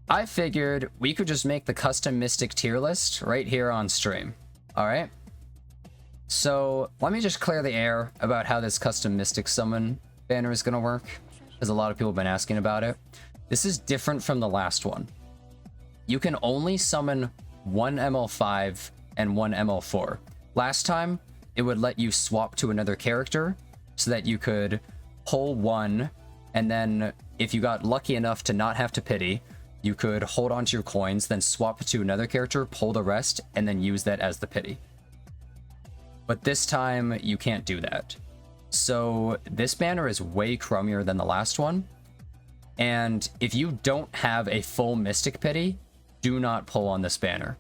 I figured we could just make the custom Mystic tier list right here on stream. Alright? So, let me just clear the air about how this custom Mystic summon banner is going to work, because a lot of people have been asking about it. This is different from the last one. You can only summon one ML5 and one ML4. Last time, it would let you swap to another character so that you could pull one, and then if you got lucky enough to not have to pity, you could hold on to your coins, then swap to another character, pull the rest, and then use that as the pity. But this time, you can't do that. So this banner is way crummier than the last one. And if you don't have a full Mystic Pity, do not pull on this banner.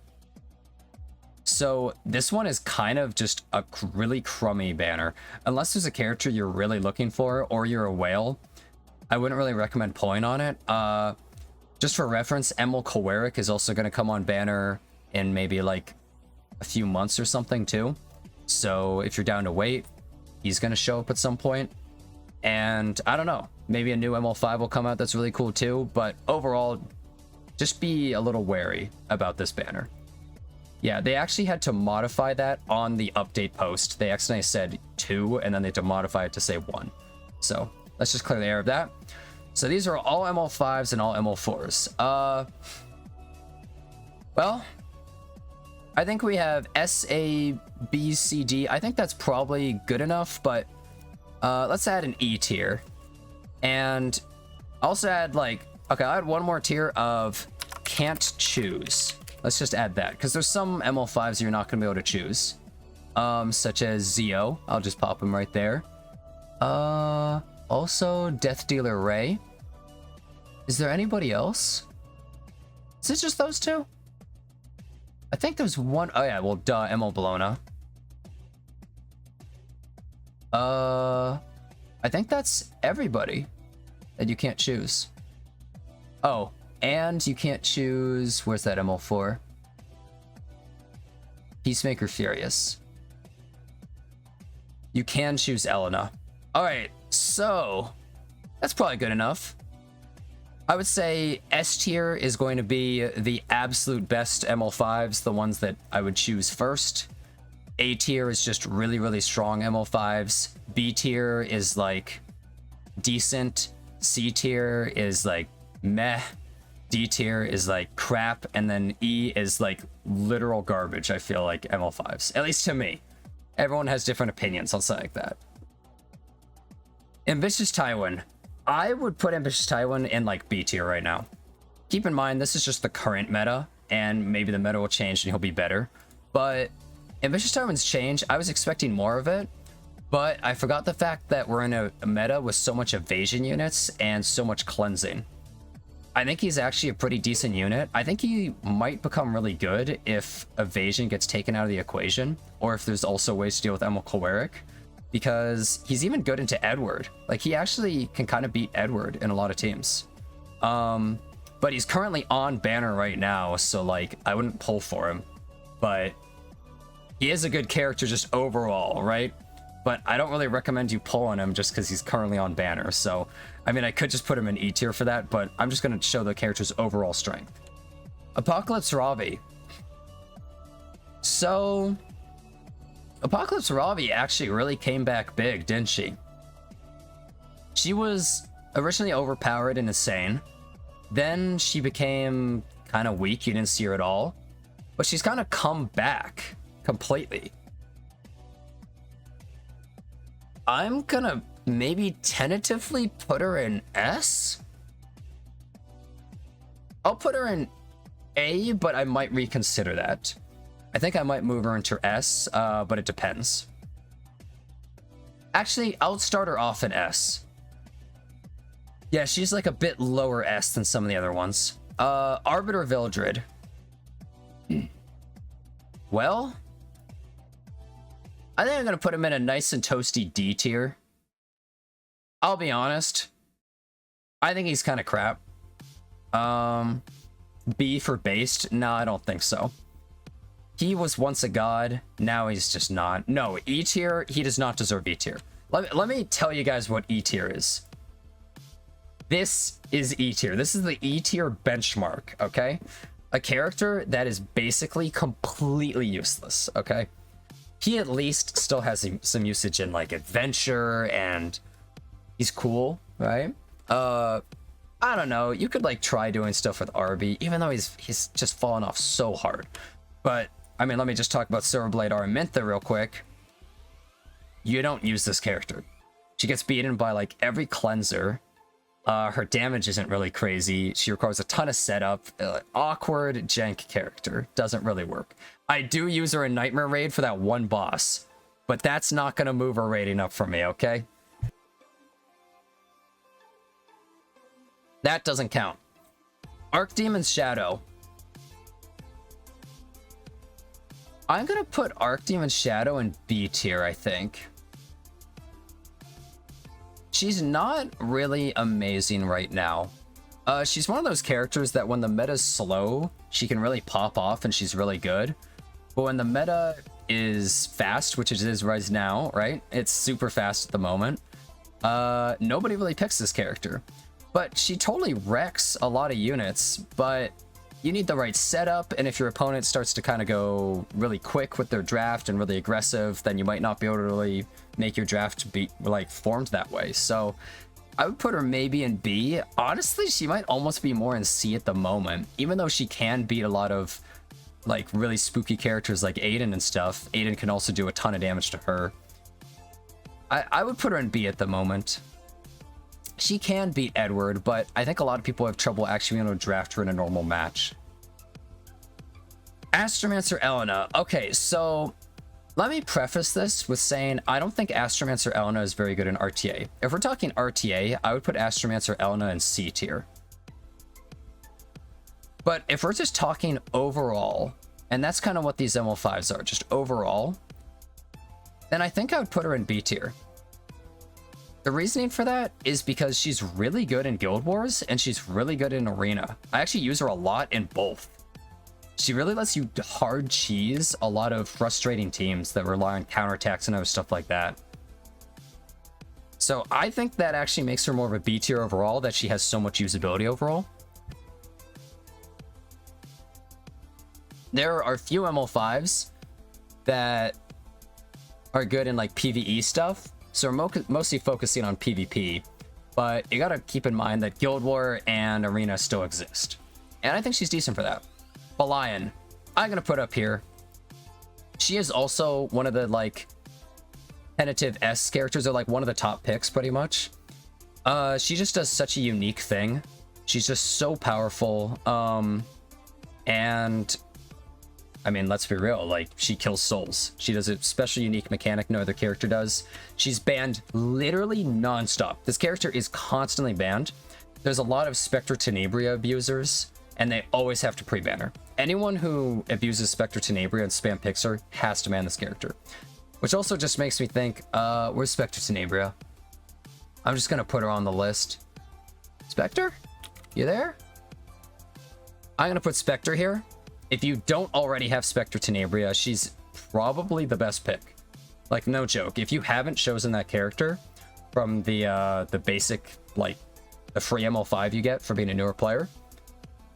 So this one is kind of just a really crummy banner. Unless there's a character you're really looking for, or you're a whale, I wouldn't really recommend pulling on it. Just for reference, Model Kawerik is also going to come on banner in maybe like a few months or something too. So if you're down to wait, he's going to show up at some point. And I don't know, maybe a new ML5 will come out that's really cool too. But overall, just be a little wary about this banner. Yeah, they actually had to modify that on the update post. They accidentally said 2, and then they had to modify it to say 1. So let's just clear the air of that. So these are all ML5s and all ML4s. Well, I think we have S, A, B, C, D. I think that's probably good enough, but let's add an E tier. And also add like, okay, I'll add one more tier of can't choose. Let's just add that, because there's some ML5s you're not going to be able to choose. Such as Zio. I'll just pop him right there. Also, Death Dealer Ray. Is there anybody else? Is it just those two? I think there's one. Oh yeah, well, duh, ML Bologna. I think that's everybody that you can't choose. Oh, and you can't choose. Where's that ML4? Peacemaker Furious. You can choose Elena. All right, so that's probably good enough. I would say S tier is going to be the absolute best ML5s, the ones that I would choose first. A tier is just really, really strong ML5s. B tier is like decent. C tier is like meh. D tier is like crap. And then E is like literal garbage, I feel like, ML5s. At least to me. Everyone has different opinions on something like that. Ambitious Tywin. I would put Ambitious Tywin in like B tier right now. Keep in mind, this is just the current meta, and maybe the meta will change and he'll be better. But Ambitious Tywin's change, I was expecting more of it, but I forgot the fact that we're in a meta with so much evasion units and so much cleansing. I think he's actually a pretty decent unit. I think he might become really good if evasion gets taken out of the equation, or if there's also ways to deal with Model Kawerik. Because he's even good into Edward. Like, he actually can kind of beat Edward in a lot of teams. But he's currently on banner right now, so, like, I wouldn't pull for him. But he is a good character just overall, right? But I don't really recommend you pull on him just because he's currently on banner. So, I mean, I could just put him in E tier for that, but I'm just going to show the character's overall strength. Apocalypse Ravi. So Apocalypse Ravi actually really came back big, didn't she? She was originally overpowered and insane. Then she became kind of weak. You didn't see her at all. But she's kind of come back completely. I'm gonna maybe tentatively put her in S? I'll put her in A, but I might reconsider that. I think I might move her into S, but it depends. Actually, I'll start her off in S. Yeah, she's like a bit lower S than some of the other ones. Arbiter Vildred. Well, I think I'm going to put him in a nice and toasty D tier. I'll be honest. I think he's kind of crap. B for based? No, I don't think so. He was once a god. Now he's just not. No, E tier, he does not deserve E tier. Let me tell you guys what E tier is. This is E tier. This is the E tier benchmark, okay? A character that is basically completely useless, okay? He at least still has some usage in like adventure, and he's cool, right? I don't know. You could like try doing stuff with Arby, even though he's just fallen off so hard. But I mean, let me just talk about Silverblade Aramintha real quick. You don't use this character. She gets beaten by like every cleanser. Her damage isn't really crazy. She requires a ton of setup. Awkward jank character. Doesn't really work. I do use her in Nightmare Raid for that one boss, but that's not going to move her rating up for me, okay? That doesn't count. Archdemons Shadow. I'm going to put Archdemons Shadow in B tier, I think. She's not really amazing right now. She's one of those characters that when the meta's slow, she can really pop off and she's really good. But when the meta is fast, which it is right now, right? It's super fast at the moment. Nobody really picks this character. But she totally wrecks a lot of units, but you need the right setup, and if your opponent starts to kind of go really quick with their draft and really aggressive, then you might not be able to really make your draft be like formed that way. So I would put her maybe in B. Honestly, she might almost be more in C at the moment, even though she can beat a lot of like really spooky characters like Aiden and stuff. Aiden can also do a ton of damage to her. I would put her in B at the moment. She can beat Edward, but I think a lot of people have trouble actually being able to draft her in a normal match. Astromancer Elena. Okay, so let me preface this with saying I don't think Astromancer Elena is very good in RTA. If we're talking RTA, I would put Astromancer Elena in C tier. But if we're just talking overall, and that's kind of what these ML5s are, just overall, then I think I would put her in B tier. The reasoning for that is because she's really good in Guild Wars and she's really good in Arena. I actually use her a lot in both. She really lets you hard cheese a lot of frustrating teams that rely on counterattacks and other stuff like that. So I think that actually makes her more of a B tier overall, that she has so much usability overall. There are a few ML5s that are good in like PvE stuff. So we're mostly focusing on PvP, but you gotta keep in mind that Guild War and Arena still exist. And I think she's decent for that. Belian, I'm gonna put up here. She is also one of the like tentative S characters, or like one of the top picks pretty much. She just does such a unique thing. She's just so powerful. And I mean, let's be real, like, she kills souls. She does a special unique mechanic no other character does. She's banned literally non-stop. This character is constantly banned. There's a lot of Specter Tenebria abusers, and they always have to pre-ban her. Anyone who abuses Specter Tenebria and spam picks her has to ban this character. Which also just makes me think, where's Specter Tenebria? I'm just gonna put her on the list. Specter? You there? I'm gonna put Specter here. If you don't already have Specter Tenebria, she's probably the best pick. Like, no joke. If you haven't chosen that character from the basic, like, the free ML5 you get for being a newer player,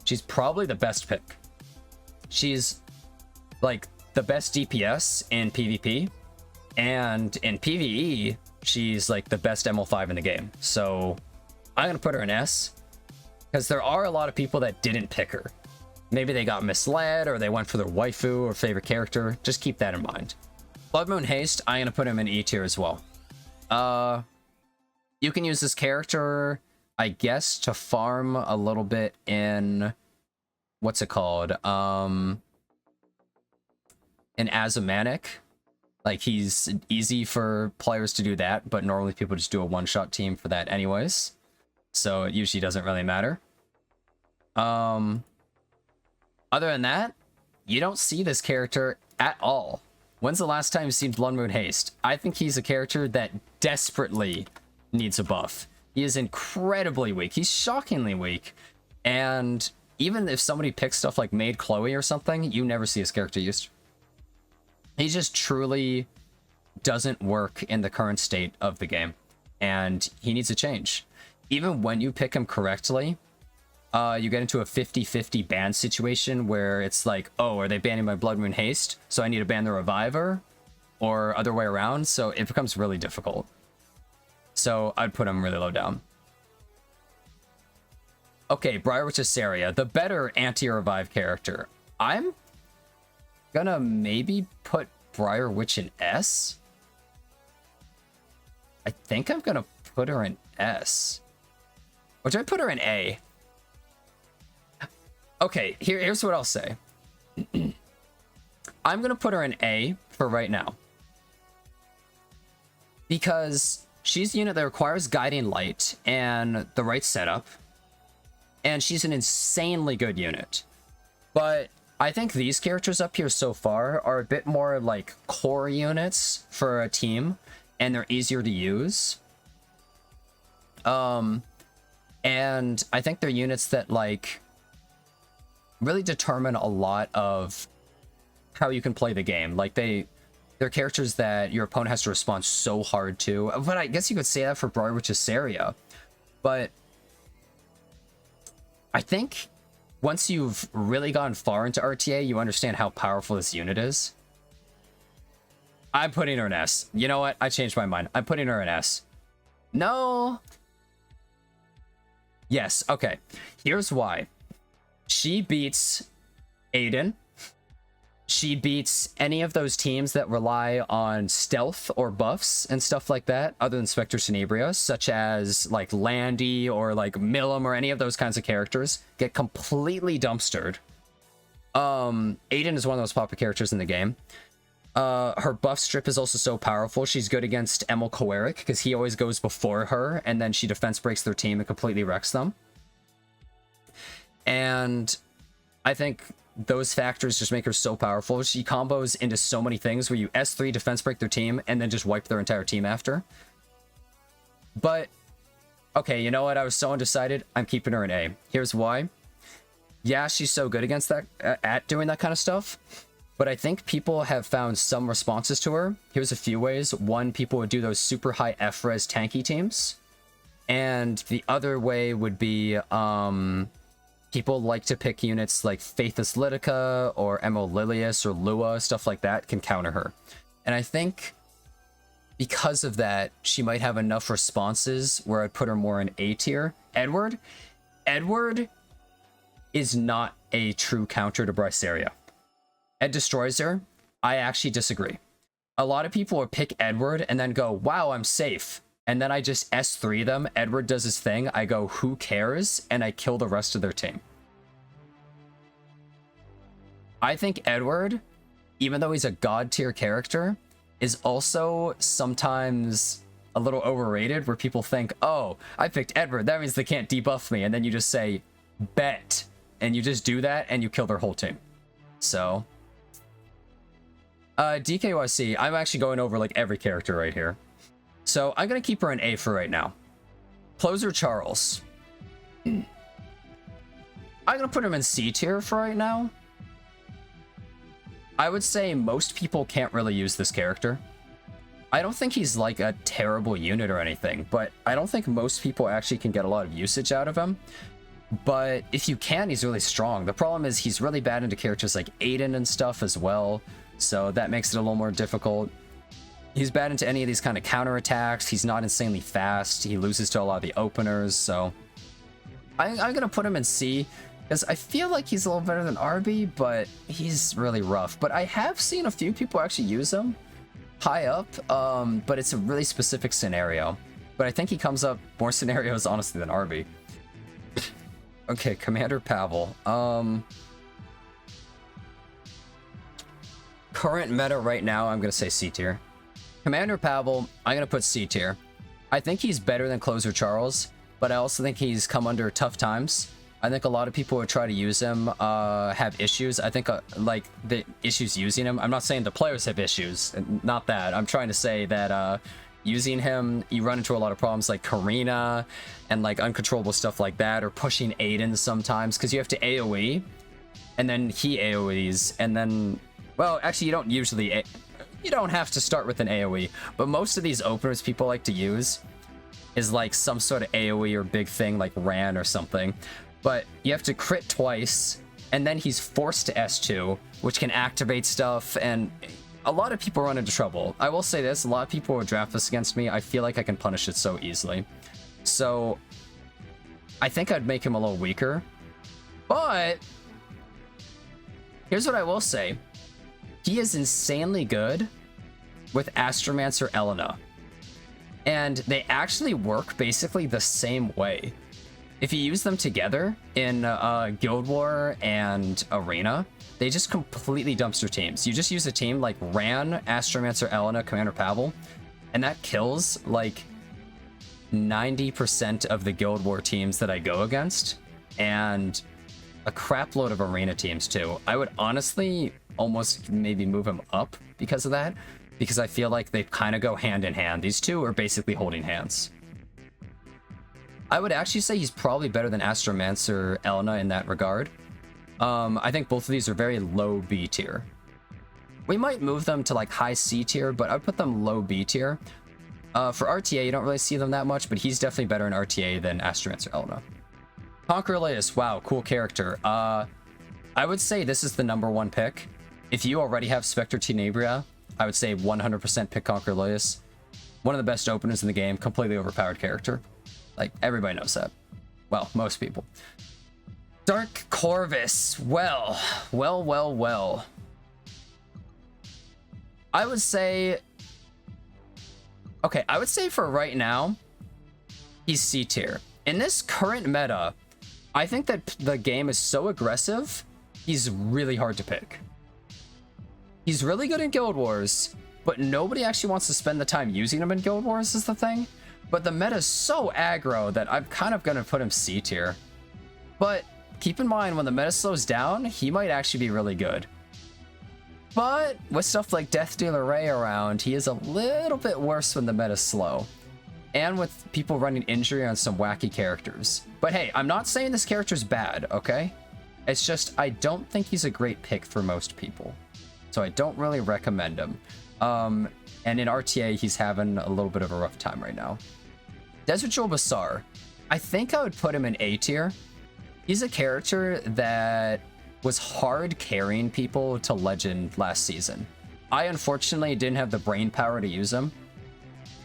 she's probably the best pick. She's, like, the best DPS in PvP, and in PvE, she's, like, the best ML5 in the game. So, I'm gonna put her in S, because there are a lot of people that didn't pick her. Maybe they got misled, or they went for their waifu or favorite character. Just keep that in mind. Bloodmoon Haste, I'm gonna put him in E tier as well. You can use this character, I guess, to farm a little bit in... what's it called? In Azumanic. Like, he's easy for players to do that, but normally people just do a one-shot team for that anyways. So it usually doesn't really matter. Other than that, you don't see this character at all. When's the last time you've seen Bloodmoon Haste? I think he's a character that desperately needs a buff. He is incredibly weak. He's shockingly weak. And even if somebody picks stuff like Maid Chloe or something, you never see his character used. He just truly doesn't work in the current state of the game. And he needs a change. even when you pick him correctly, you get into a 50-50 ban situation where it's like, oh, are they banning my Bloodmoon Haste? So I need to ban the Reviver, or other way around. So it becomes really difficult. So I'd put him really low down. Okay, Briar with Iseria, the better anti-revive character. I'm gonna maybe put Briar Witch in S. I think I'm gonna put her in S. Or do I put her in A? Okay, here's what I'll say. I'm gonna put her in A for right now. Because she's a unit that requires Guiding Light and the right setup. And she's an insanely good unit. But I think these characters up here so far are a bit more like core units for a team, and they're easier to use. And I think they're units that like really determine a lot of how you can play the game. Like they're characters that your opponent has to respond so hard to. But I guess you could say that for Briar with Iseria. But I think once you've really gone far into RTA, you understand how powerful this unit is. I'm putting her in S. You know what? I changed my mind. I'm putting her in S. No. Yes, okay. Here's why. She beats Aiden. She beats any of those teams that rely on stealth or buffs and stuff like that, other than Specter Tenebria, such as like Landy or like Millum or any of those kinds of characters get completely dumpstered. Aiden is one of those popular characters in the game. Her buff strip is also so powerful. She's good against Emil Kawerik because he always goes before her, and then she defense breaks their team and completely wrecks them. And I think those factors just make her so powerful. She combos into so many things where you S3 defense break their team and then just wipe their entire team after. But, okay, you know what? I was so undecided. I'm keeping her in A. Here's why. Yeah, she's so good against that, at doing that kind of stuff. But I think people have found some responses to her. Here's a few ways. One, people would do those super high F-res tanky teams. And the other way would be, people like to pick units like Faithless Lidica or Model Luluca or Lua, stuff like that can counter her. And I think because of that, she might have enough responses where I'd put her more in A tier. Edward is not a true counter to Iseria. Ed destroys her. I actually disagree. A lot of people would pick Edward and then go, wow, I'm safe. And then I just S3 them, Edward does his thing, I go, who cares? And I kill the rest of their team. I think Edward, even though he's a god tier character, is also sometimes a little overrated, where people think, oh, I picked Edward, that means they can't debuff me. And then you just say, bet. And you just do that, and you kill their whole team. So, DKYC, I'm actually going over like every character right here. So I'm going to keep her in A for right now. Closer Charles. I'm going to put him in C tier for right now. I would say most people can't really use this character. I don't think he's like a terrible unit or anything, but I don't think most people actually can get a lot of usage out of him. But if you can, he's really strong. The problem is he's really bad into characters like Aiden and stuff as well. So that makes it a little more difficult. He's bad into any of these kind of counterattacks. He's not insanely fast. He loses to a lot of the openers. So I'm going to put him in C because I feel like he's a little better than RB, but he's really rough. But I have seen a few people actually use him high up, but it's a really specific scenario. But I think he comes up more scenarios, honestly, than RB. Okay, Commander Pavel. Current meta right now, I'm going to say C tier. Commander Pavel, I'm going to put C tier. I think he's better than Closer Charles, but I also think he's come under tough times. I think a lot of people who try to use him have issues. I think like the issues using him. I'm not saying the players have issues, not that. I'm trying to say that using him, you run into a lot of problems like Karina and like uncontrollable stuff like that, or pushing Aiden sometimes because you have to AoE and then he AoEs and then, well, actually you don't usually, you don't have to start with an AoE, but most of these openers people like to use, is like some sort of AoE or big thing like Ran or something. But you have to crit twice, and then he's forced to S2, which can activate stuff, and a lot of people run into trouble. I will say this, a lot of people will draft this against me. I feel like I can punish it so easily. So I think I'd make him a little weaker. But here's what I will say. He is insanely good with Astromancer Elena. And they actually work basically the same way. If you use them together in Guild War and Arena, they just completely dumpster teams. You just use a team like Ran, Astromancer Elena, Commander Pavel, and that kills like 90% of the Guild War teams that I go against, and a crap load of Arena teams too. I would honestly almost maybe move him up because of that, because I feel like they kind of go hand in hand. These two are basically holding hands. I would actually say he's probably better than Astromancer Elena in that regard. I think both of these are very low B tier. We might move them to like high C tier, but I'd put them low B tier. For RTA, you don't really see them that much, but he's definitely better in RTA than Astromancer Elena. Conqueror Lilias, wow, cool character. I would say this is the #1 pick. If you already have Specter Tenebria, I would say 100% pick Conqueror Lilias. One of the best openers in the game, completely overpowered character. Like, everybody knows that. Well, most people. Dark Corvus. Well. I would say... Okay, I would say for right now, he's C tier. In this current meta, I think that the game is so aggressive, he's really hard to pick. He's really good in Guild Wars, but nobody actually wants to spend the time using him in Guild Wars is the thing. But the meta is so aggro that I'm kind of going to put him C tier. But keep in mind, when the meta slows down, he might actually be really good. But with stuff like Death Dealer Ray around, he is a little bit worse when the meta's slow. And with people running injury on some wacky characters. But hey, I'm not saying this character's bad, okay? It's just, I don't think he's a great pick for most people. So I don't really recommend him. And in RTA, he's having a little bit of a rough time right now. Desert Jewel Basar. I think I would put him in A tier. He's a character that was hard carrying people to Legend last season. I unfortunately didn't have the brain power to use him,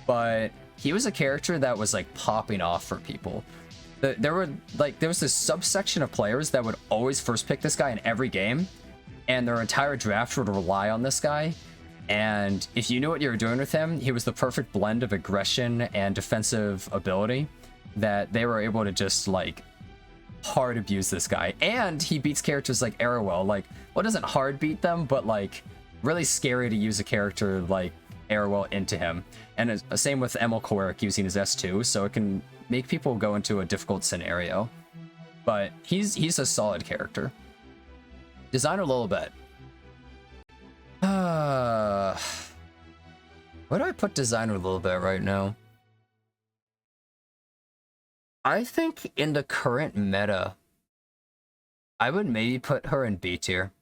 but he was a character that was like popping off for people. There was this subsection of players that would always first pick this guy in every game, and their entire draft would rely on this guy. And if you knew what you were doing with him, he was the perfect blend of aggression and defensive ability that they were able to just like hard abuse this guy. And he beats characters like Arrowell. Like, well, doesn't hard beat them, but like really scary to use a character like Arrowell into him. And it's the same with Emil Kawerik using his S2, so it can make people go into a difficult scenario. But he's a solid character. Designer Lilibet. Where do I put Designer Lilibet right now? I think in the current meta, I would maybe put her in B tier.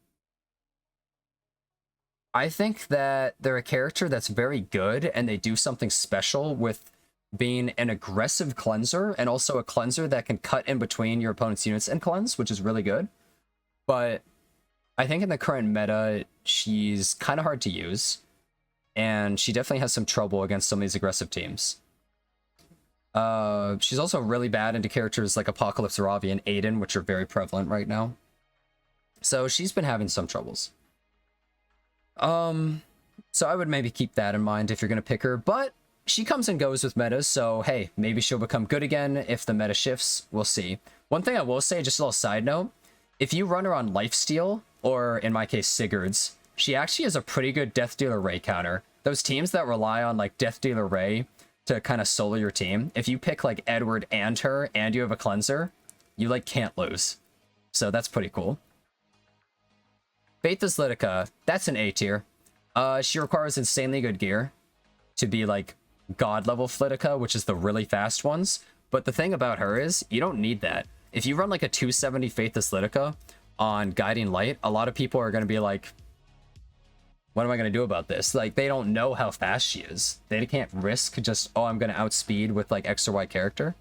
I think that they're a character that's very good, and they do something special with being an aggressive cleanser, and also a cleanser that can cut in between your opponent's units and cleanse, which is really good. But I think in the current meta, she's kind of hard to use, and she definitely has some trouble against some of these aggressive teams. She's also really bad into characters like Apocalypse Ravi and Aiden, which are very prevalent right now. So she's been having some troubles. So I would maybe keep that in mind if you're going to pick her, but she comes and goes with metas, so hey, maybe she'll become good again if the meta shifts. We'll see. One thing I will say, just a little side note, if you run her on Lifesteal, or in my case, Sigurd's, she actually has a pretty good Death Dealer Ray counter. Those teams that rely on like Death Dealer Ray to kind of solo your team, if you pick like Edward and her, and you have a cleanser, you like can't lose. So that's pretty cool. Faithless Lidica, that's an A tier. She requires insanely good gear to be like god level Lidica, which is the really fast ones. But the thing about her is, you don't need that. If you run like a 270 Faithless Lidica on Guiding Light, a lot of people are going to be like, What am I going to do about this? Like, they don't know how fast she is. They can't risk just, oh, I'm going to outspeed with, like, X or Y character.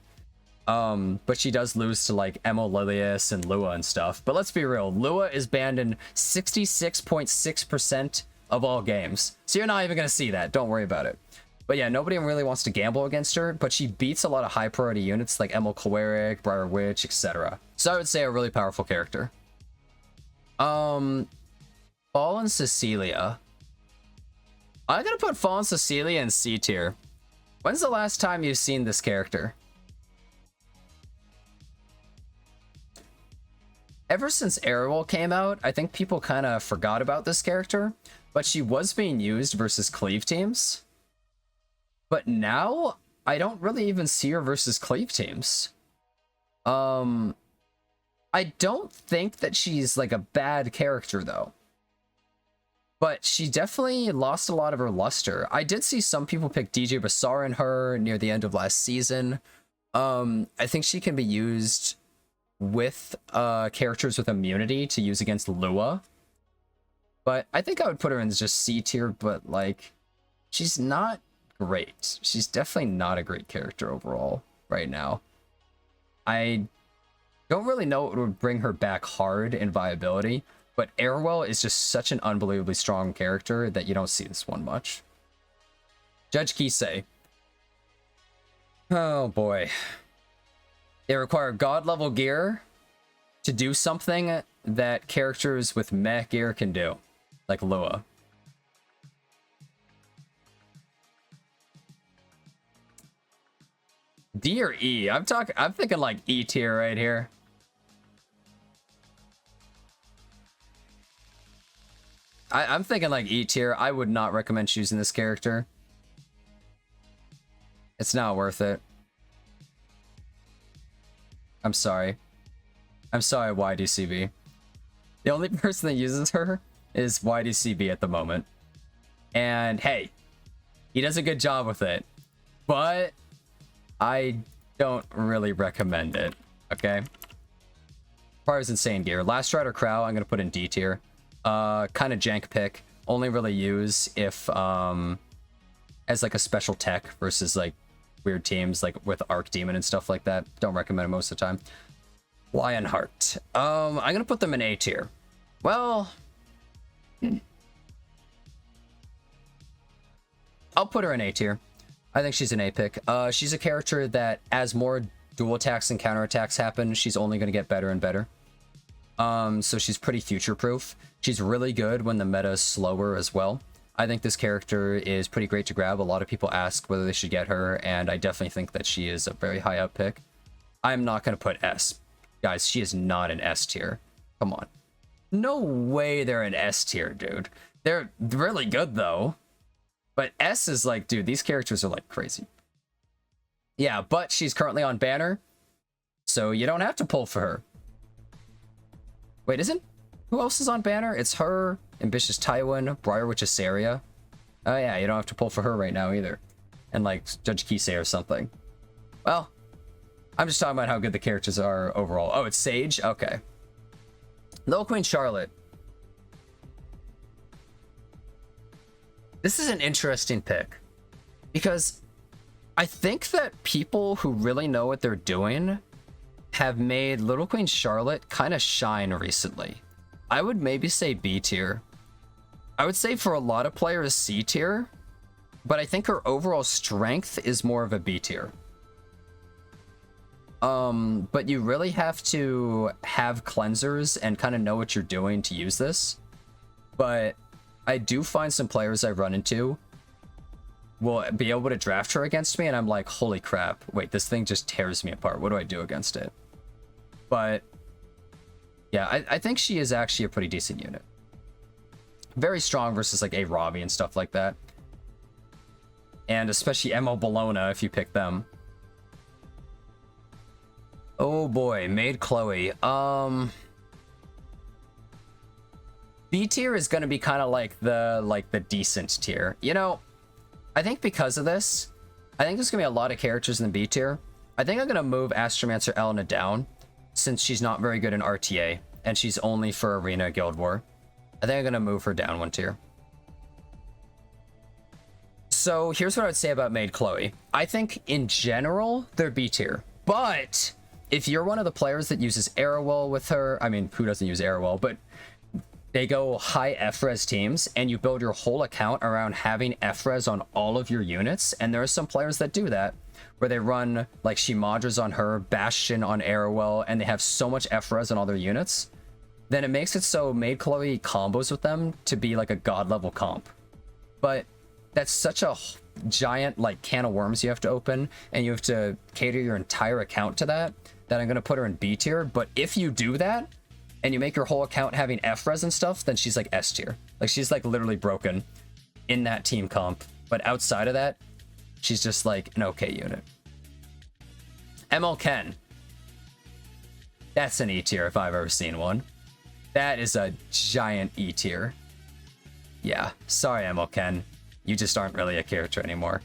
But she does lose to, like, Model Luluca and Lua and stuff. But let's be real. Lua is banned in 66.6% of all games. So you're not even going to see that. Don't worry about it. But yeah, nobody really wants to gamble against her, but she beats a lot of high priority units like Model Kawerik, Briar Witch, etc. So I would say a really powerful character. Fallen Cecilia. I'm gonna put Fallen Cecilia in C tier. When's the last time you've seen this character? Ever since Airwell came out, I think people kind of forgot about this character, but she was being used versus cleave teams. But now, I don't really even see her versus cleave teams. I don't think that she's like a bad character though. But she definitely lost a lot of her luster. I did see some people pick DJ Basar in her near the end of last season. I think she can be used with characters with immunity to use against Lua. But I think I would put her in just C tier, but like, she's not great. She's definitely not a great character overall right now. I don't really know what would bring her back hard in viability, but Airwell is just such an unbelievably strong character that you don't see this one much. Judge Kise. Oh boy. They require god level gear to do something that characters with meh gear can do, like Lua. D or E? I'm thinking like E tier right here. I'm thinking like E tier. I would not recommend choosing this character. It's not worth it. I'm sorry. I'm sorry, YDCB. The only person that uses her is YDCB at the moment. And hey, he does a good job with it. But I don't really recommend it, okay? Briar's insane gear. Last Strider Krau, I'm gonna put in D tier. Kind of jank pick. Only really use if as like a special tech versus like weird teams like with Archdemon and stuff like that. Don't recommend it most of the time. Lionheart. I'm gonna put them in A tier. Well, I'll put her in A tier. I think she's an A pick. She's a character that as more dual attacks and counterattacks happen, she's only going to get better and better. So she's pretty future-proof. She's really good when the meta is slower as well. I think this character is pretty great to grab. A lot of people ask whether they should get her, and I definitely think that she is a very high up pick. I'm not going to put S. Guys, she is not an S tier. Come on. No way they're an S tier, dude. They're really good, though. But S is like, dude, these characters are like crazy. Yeah, but she's currently on banner, so you don't have to pull for her. Wait, who else is on banner? It's her, Ambitious Tywin, Briar Witch Iseria. Oh yeah, you don't have to pull for her right now either. And like Judge Kise or something. Well, I'm just talking about how good the characters are overall. Oh, it's Sage? Okay. Little Queen Charlotte. This is an interesting pick, because I think that people who really know what they're doing have made Little Queen Charlotte kind of shine recently. I would maybe say B tier. I would say for a lot of players C tier, but I think her overall strength is more of a B tier. But you really have to have cleansers and kind of know what you're doing to use this. But I do find some players I run into will be able to draft her against me, and I'm like, holy crap, wait, this thing just tears me apart. What do I do against it? But yeah, I think she is actually a pretty decent unit. Very strong versus like a Ravi and stuff like that. And especially MO Bologna if you pick them. Oh boy, Maid Chloe. B tier is gonna be kind of like the decent tier. You know, I think because of this, I think there's gonna be a lot of characters in the B tier. I think I'm gonna move Astromancer Elena down, since she's not very good in RTA, and she's only for Arena Guild War. I think I'm gonna move her down one tier. So here's what I would say about Maid Chloe. I think in general, they're B tier. But if you're one of the players that uses Arrowell with her, I mean, who doesn't use Arrowell, but they go high F-res teams and you build your whole account around having F-res on all of your units. And there are some players that do that, where they run like Shimadras on her, Bastion on Arrowell, and they have so much F-res on all their units. Then it makes it so Maid Chloe combos with them to be like a god level comp. But that's such a giant like can of worms you have to open, and you have to cater your entire account to that I'm going to put her in B tier. But if you do that and you make your whole account having F-res and stuff, then she's like S tier. Like she's like literally broken in that team comp. But outside of that, she's just like an okay unit. ML Ken. That's an E tier if I've ever seen one. That is a giant E tier. Yeah, sorry ML Ken. You just aren't really a character anymore.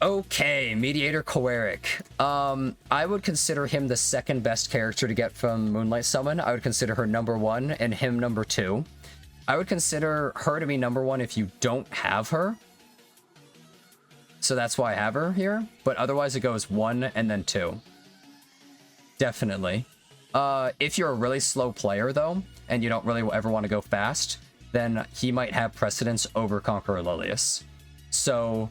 Okay, Mediator Kawerik. I would consider him the second best character to get from Moonlight Summon. I would consider her number 1 and him number 2. I would consider her to be number 1 if you don't have her. So that's why I have her here. But otherwise it goes 1 and then 2. Definitely. If you're a really slow player though, and you don't really ever want to go fast, then he might have precedence over Conqueror Lilias. So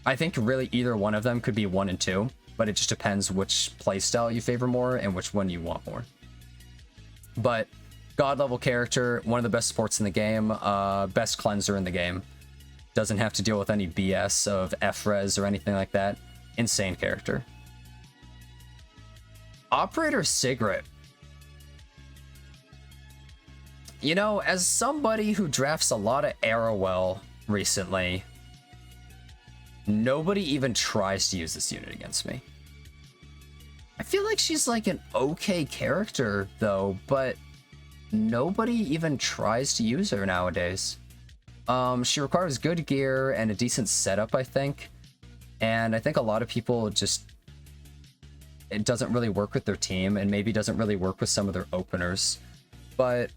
I think really either one of them could be 1 and 2, but it just depends which playstyle you favor more and which one you want more. But god level character, one of the best supports in the game, best cleanser in the game. Doesn't have to deal with any BS of F-res or anything like that. Insane character. Operator Sigret. You know, as somebody who drafts a lot of Arrowell recently, nobody even tries to use this unit against me. I feel like she's like an okay character though, but nobody even tries to use her nowadays. She requires good gear and a decent setup, I think. And I think a lot of people just... it doesn't really work with their team, and maybe doesn't really work with some of their openers. But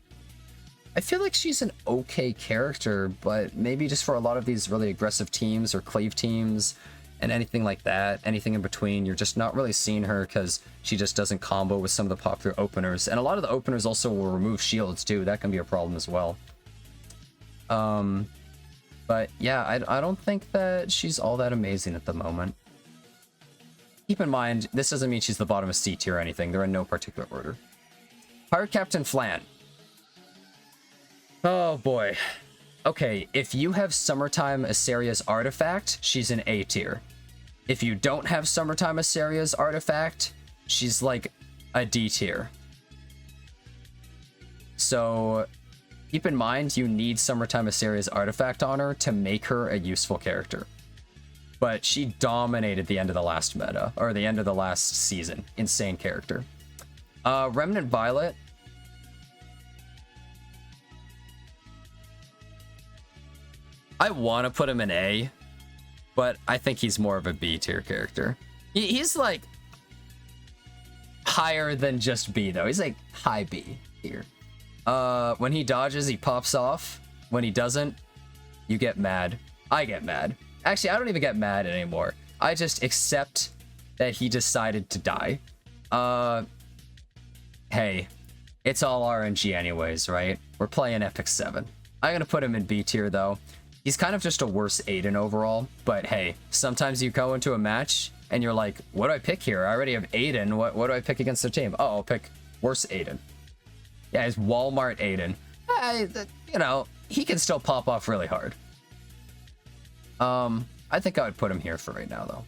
I feel like she's an okay character, but maybe just for a lot of these really aggressive teams or cleave teams and anything like that, anything in between, you're just not really seeing her because she just doesn't combo with some of the popular openers. And a lot of the openers also will remove shields too. That can be a problem as well. But yeah, I don't think that she's all that amazing at the moment. Keep in mind, this doesn't mean she's the bottom of C tier or anything. They're in no particular order. Pirate Captain Flan. Oh boy. Okay, if you have Summertime Iseria's Artifact, she's an A tier. If you don't have Summertime Iseria's Artifact, she's like a D tier. So keep in mind, you need Summertime Iseria's Artifact on her to make her a useful character. But she dominated the end of the last meta, or the end of the last season. Insane character. Remnant Violet. I want to put him in A, but I think he's more of a B tier character. He's like higher than just B though. He's like high B here. When he dodges, he pops off. When he doesn't, you get mad. I get mad. Actually, I don't even get mad anymore. I just accept that he decided to die. Hey, it's all RNG anyways, right? We're playing Epic 7. I'm gonna put him in B tier though. He's kind of just a worse Aiden overall, but hey, sometimes you go into a match and you're like, what do I pick here? I already have Aiden. What do I pick against their team? Oh, I'll pick worse Aiden. Yeah, it's Walmart Aiden. You know, he can still pop off really hard. I think I would put him here for right now, though.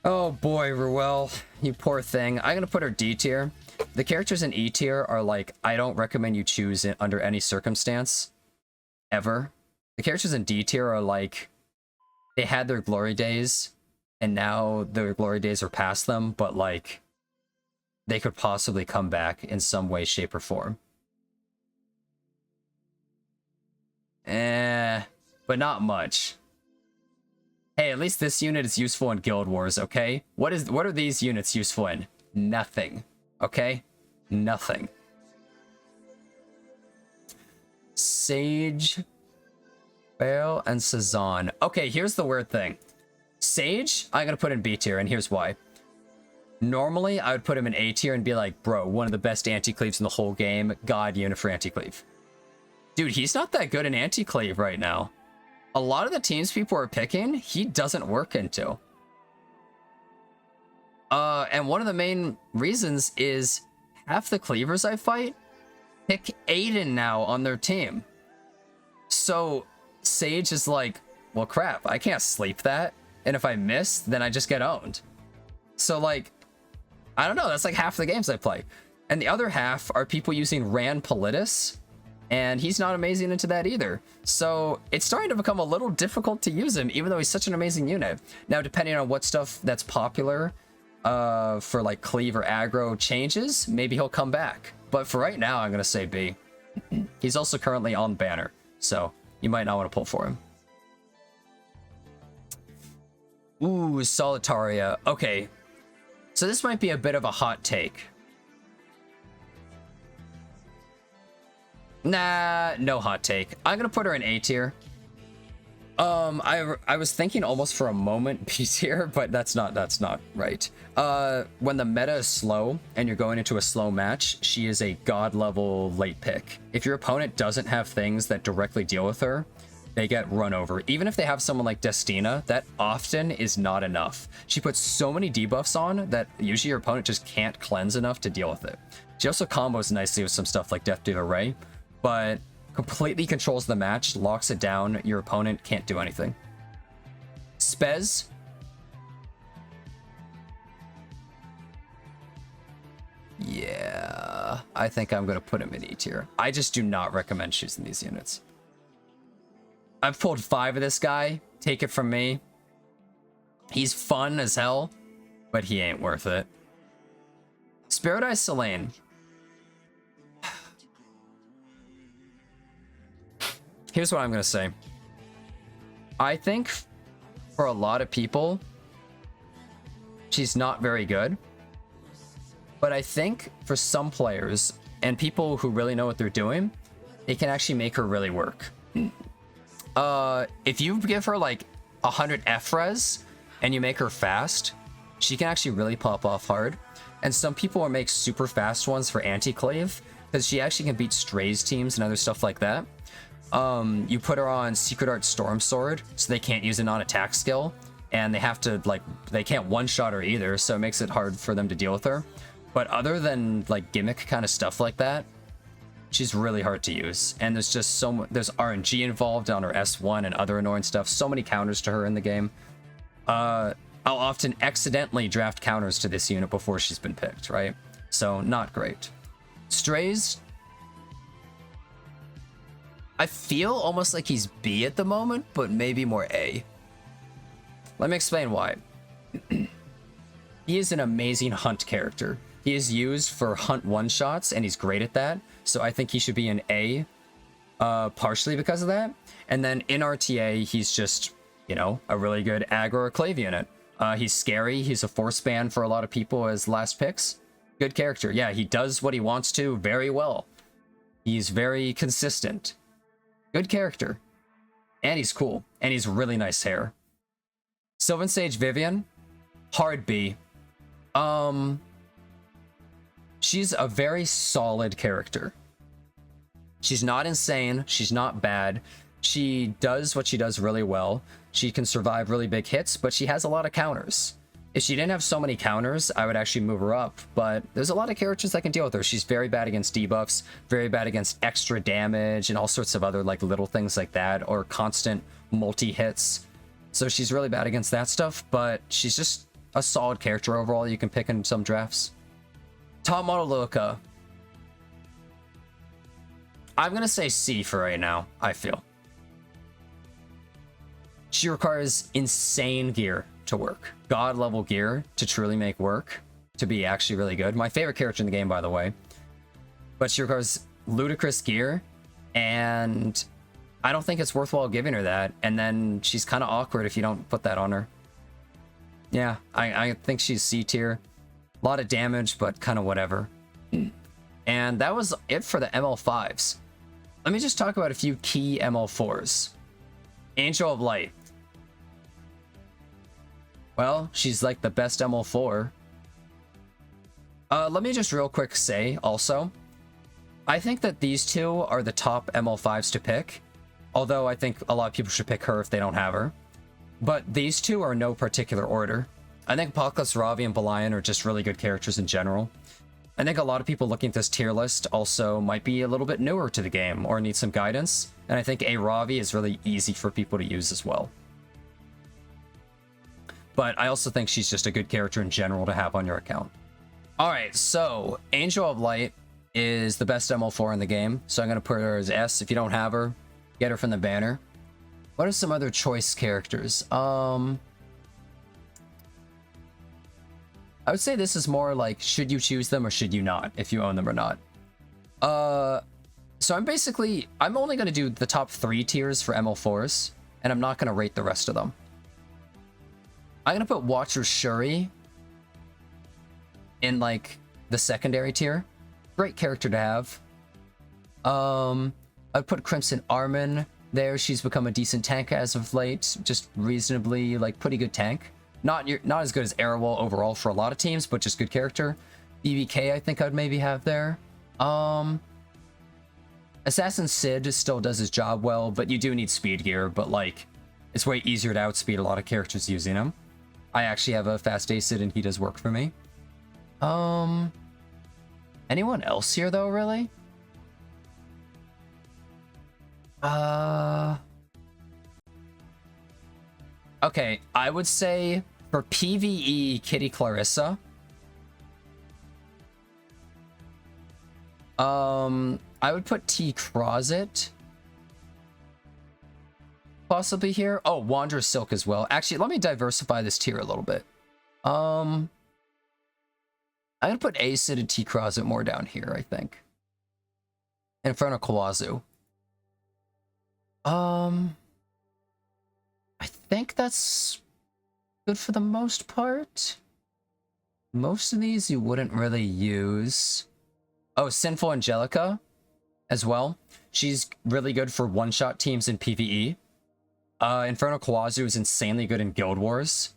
Oh boy, Ruele, you poor thing. I'm gonna put her D tier. The characters in E tier are like, I don't recommend you choose it under any circumstance. Ever. The characters in D tier are like, they had their glory days, and now their glory days are past them, but like, they could possibly come back in some way, shape, or form. But not much. Hey, at least this unit is useful in Guild Wars, okay? What are these units useful in? Nothing. Okay? Nothing. Sage. Baal and Sezon. Okay, here's the weird thing. Sage, I'm gonna put in B tier, and here's why. Normally, I would put him in A tier and be like, bro, one of the best anti-cleaves in the whole game. God unit for anti-cleave. Dude, he's not that good in anti-cleave right now. A lot of the teams people are picking, he doesn't work into. And one of the main reasons is half the cleavers I fight pick Aiden now on their team. So Sage is like, well, crap, I can't sleep that. And if I miss, then I just get owned. So like, I don't know, that's like half the games I play. And the other half are people using Rand Politis, and he's not amazing into that either. So it's starting to become a little difficult to use him, even though he's such an amazing unit. Now, depending on what stuff that's popular for like cleave or aggro changes, maybe he'll come back. But for right now, I'm going to say B. He's also currently on banner, so you might not want to pull for him. Ooh, Solitaria. Okay, so this might be a bit of a hot take. Nah, no hot take. I'm gonna put her in A tier. I was thinking almost for a moment B tier, but that's not right. When the meta is slow and you're going into a slow match, she is a god level late pick. If your opponent doesn't have things that directly deal with her, they get run over. Even if they have someone like Destina, that often is not enough. She puts so many debuffs on that usually your opponent just can't cleanse enough to deal with it. She also combos nicely with some stuff like Death Diva Ray, but completely controls the match, locks it down, your opponent can't do anything. Spez. Yeah, I think I'm going to put him in E tier. I just do not recommend choosing these units. I've pulled 5 of this guy, take it from me. He's fun as hell, but he ain't worth it. Spirit Eye Celine. Here's what I'm going to say. I think for a lot of people, she's not very good. But I think for some players and people who really know what they're doing, it can actually make her really work. If you give her like 100 F-res and you make her fast, she can actually really pop off hard. And some people will make super fast ones for anti-cleave because she actually can beat Strays teams and other stuff like that. You put her on Secret Art Storm Sword, so they can't use a non-attack skill, and they have to, like, they can't one-shot her either, so it makes it hard for them to deal with her. But other than, like, gimmick kind of stuff like that, she's really hard to use. And there's just so much, there's RNG involved on her S1 and other annoying stuff, so many counters to her in the game. I'll often accidentally draft counters to this unit before she's been picked, right? So, not great. Strays, I feel almost like he's B at the moment, but maybe more A. Let me explain why. He is an amazing hunt character. He is used for hunt one-shots, and he's great at that. So I think he should be an A, partially because of that. And then in RTA, he's just, you know, a really good aggro or clave unit. He's scary. He's a force ban for a lot of people as last picks. Good character. Yeah, he does what he wants to very well. He's very consistent. Good character. And he's cool. And he's really nice hair. Sylvan Sage Vivian. Hard B. She's a very solid character. She's not insane. She's not bad. She does what she does really well. She can survive really big hits, but she has a lot of counters. If she didn't have so many counters, I would actually move her up, but there's a lot of characters that can deal with her. She's very bad against debuffs, very bad against extra damage, and all sorts of other like little things like that, or constant multi-hits. So she's really bad against that stuff, but she's just a solid character overall you can pick in some drafts. Top Model Luluca. I'm gonna say C for right now, I feel. She requires insane gear to work. God level gear to truly make work, to be actually really good. My favorite character in the game, by the way. But she requires ludicrous gear, and I don't think it's worthwhile giving her that. And then she's kind of awkward if you don't put that on her. Yeah, I think she's C tier. A lot of damage, but kind of whatever. And that was it for the ML5s. Let me just talk about a few key ML4s. Angel of Light. Well, she's like the best ML4. Let me just real quick say also, I think that these two are the top ML5s to pick. Although I think a lot of people should pick her if they don't have her. But these two are no particular order. I think Apocalypse, Ravi, and Belian are just really good characters in general. I think a lot of people looking at this tier list also might be a little bit newer to the game or need some guidance. And I think a Ravi is really easy for people to use as well. But I also think she's just a good character in general to have on your account. Alright, so Angel of Light is the best ML4 in the game. So I'm going to put her as S. If you don't have her, get her from the banner. What are some other choice characters? I would say this is more like, should you choose them or should you not, if you own them or not. So I'm only going to do the top 3 tiers for ML4s, and I'm not going to rate the rest of them. I'm going to put Watcher Shuri in, like, the secondary tier. Great character to have. I'd put Crimson Armin there. She's become a decent tank as of late. Just reasonably, like, pretty good tank. Not as good as Airwall overall for a lot of teams, but just good character. BBK, I think I'd maybe have there. Assassin Sid still does his job well, but you do need speed gear, but, like, it's way easier to outspeed a lot of characters using him. I actually have a fast Acid, and he does work for me. Anyone else here, though, really? Okay, I would say for PvE, Kitty Clarissa. I would put T. Crozet possibly here. Oh, Wanderer Silk as well. Actually, let me diversify this tier a little bit. I'm gonna put Acid and T. Crozet more down here, I think. In front of Kawazu. I think that's good for the most part. Most of these you wouldn't really use. Oh, Sinful Angelica as well. She's really good for one-shot teams in PvE. Infernal Kawazu is insanely good in Guild Wars.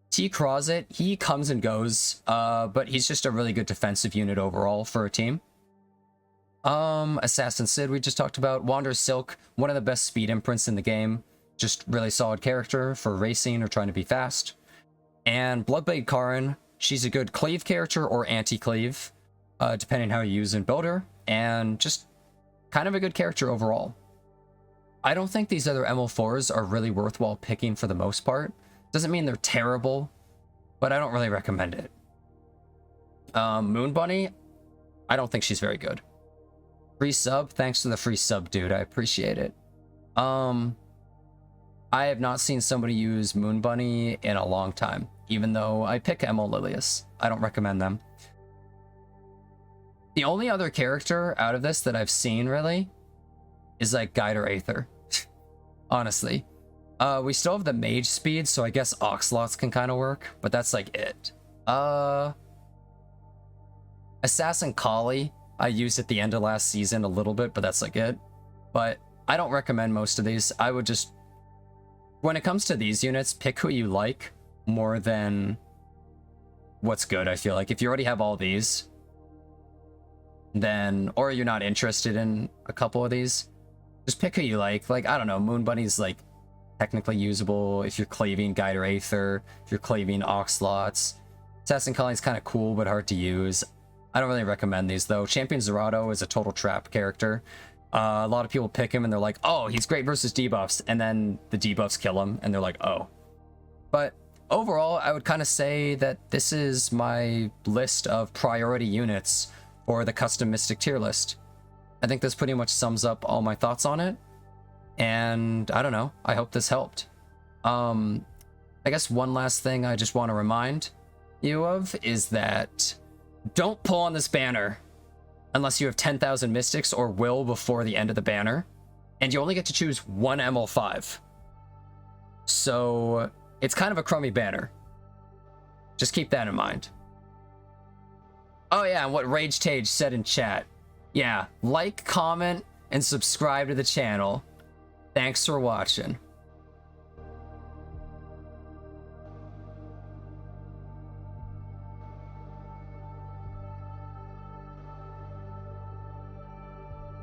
T. Crozet, he comes and goes, but he's just a really good defensive unit overall for a team. Assassin Sid we just talked about. Wanderer Silk, one of the best speed imprints in the game. Just really solid character for racing or trying to be fast. And Bloodblade Karin, she's a good cleave character or anti-cleave, depending how you use and build her, and just kind of a good character overall. I don't think these other ML4s are really worthwhile picking for the most part. Doesn't mean they're terrible, but I don't really recommend it. Moon Bunny, I don't think she's very good. Free sub, thanks for the free sub, dude. I appreciate it. I have not seen somebody use Moon Bunny in a long time, even though I pick Model Luluca. I don't recommend them. The only other character out of this that I've seen, really, is like Guide or Aether. Honestly. We still have the mage speed, so I guess Oxlots can kind of work, but that's like it. Assassin Kali, I used at the end of last season a little bit, but that's like it. But I don't recommend most of these. I would just, when it comes to these units, pick who you like more than what's good, I feel like. If you already have all these, then, or you're not interested in a couple of these, just pick who you like. Like, I don't know, Moon Bunny's like technically usable if you're cleaving Guide or Aether, if you're cleaving Oxlots. Assassin Kali's kind of cool, but hard to use. I don't really recommend these, though. Champion Zerato is a total trap character. A lot of people pick him, and they're like, oh, he's great versus debuffs, and then the debuffs kill him, and they're like, oh. But overall, I would kind of say that this is my list of priority units for the custom Mystic tier list. I think this pretty much sums up all my thoughts on it, and I don't know, I hope this helped. I guess one last thing I just want to remind you of is that don't pull on this banner unless you have 10,000 Mystics or will before the end of the banner, and you only get to choose one ML5. So it's kind of a crummy banner. Just keep that in mind. Oh yeah, and what Rage Tage said in chat. Yeah, like, comment, and subscribe to the channel. Thanks for watching.